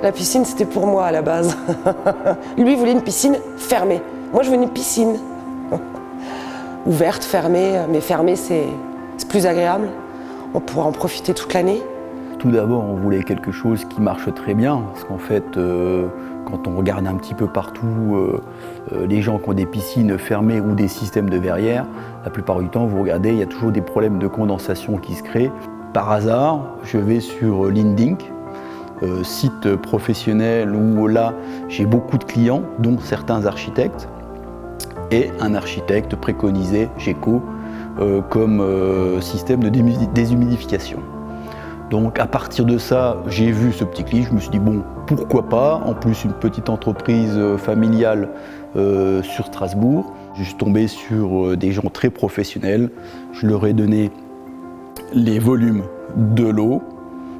La piscine, c'était pour moi à la base. Lui voulait une piscine fermée. Moi, je veux une piscine ouverte, fermée. Mais fermée, c'est plus agréable. On pourra en profiter toute l'année. Tout d'abord, on voulait quelque chose qui marche très bien, parce qu'en fait, quand on regarde un petit peu partout, les gens qui ont des piscines fermées ou des systèmes de verrières, la plupart du temps, vous regardez, il y a toujours des problèmes de condensation qui se créent. Par hasard, je vais sur Lindink, site professionnel où là, j'ai beaucoup de clients, dont certains architectes, et un architecte préconisait GECO comme système de déshumidification. Donc à partir de ça, j'ai vu ce petit clip, je me suis dit bon, pourquoi pas, en plus une petite entreprise familiale sur Strasbourg. Je suis tombé sur des gens très professionnels, je leur ai donné les volumes de l'eau,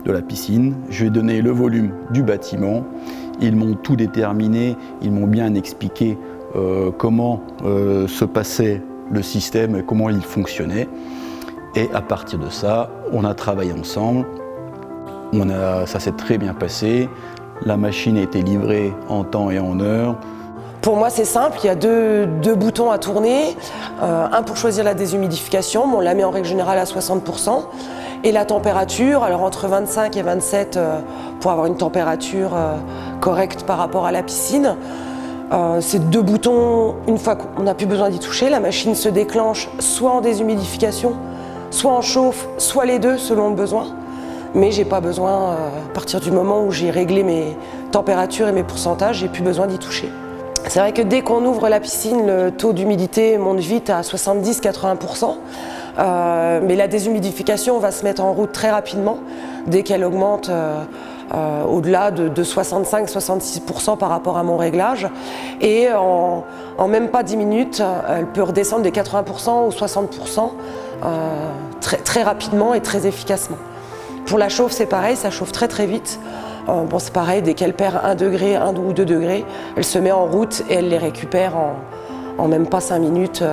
de la piscine, je lui ai donné le volume du bâtiment, ils m'ont tout déterminé, ils m'ont bien expliqué comment se passait le système et comment il fonctionnait. Et à partir de ça, on a travaillé ensemble, ça s'est très bien passé, la machine a été livrée en temps et en heure. Pour moi, c'est simple, il y a deux boutons à tourner, un pour choisir la déshumidification, on la met en règle générale à 60%, et la température, alors entre 25 et 27 pour avoir une température correcte par rapport à la piscine. Ces deux boutons, une fois qu'on n'a plus besoin d'y toucher, la machine se déclenche soit en déshumidification, soit en chauffe, soit les deux selon le besoin. Mais j'ai pas besoin, à partir du moment où j'ai réglé mes températures et mes pourcentages, j'ai plus besoin d'y toucher. C'est vrai que dès qu'on ouvre la piscine, le taux d'humidité monte vite à 70-80%. Mais la déshumidification va se mettre en route très rapidement dès qu'elle augmente au-delà de 65-66% par rapport à mon réglage. Et en même pas 10 minutes, elle peut redescendre des 80% ou 60% très rapidement et très efficacement. Pour la chauffe, c'est pareil, ça chauffe très vite. Bon, c'est pareil, dès qu'elle perd 1 degré, 1 ou 2 degrés, elle se met en route et elle les récupère en même pas 5 minutes.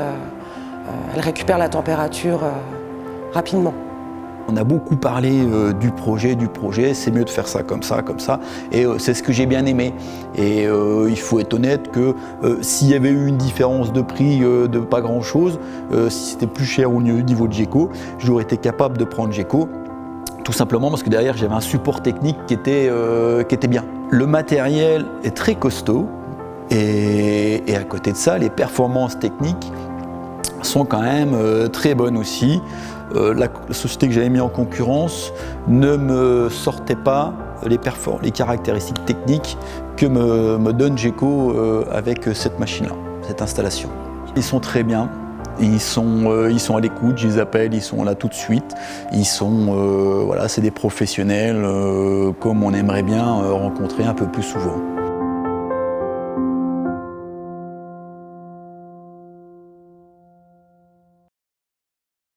Elle récupère la température rapidement. On a beaucoup parlé du projet, c'est mieux de faire ça, et c'est ce que j'ai bien aimé. Et il faut être honnête que s'il y avait eu une différence de prix de pas grand-chose, si c'était plus cher au niveau de GECO, j'aurais été capable de prendre GECO, tout simplement parce que derrière j'avais un support technique qui était bien. Le matériel est très costaud, et à côté de ça, les performances techniques sont quand même très bonnes aussi. La société que j'avais mis en concurrence ne me sortait pas les caractéristiques techniques que me donne GECO avec cette machine-là, cette installation. Ils sont très bien, ils sont à l'écoute, je les appelle, ils sont là tout de suite. Voilà, c'est des professionnels comme on aimerait bien rencontrer un peu plus souvent.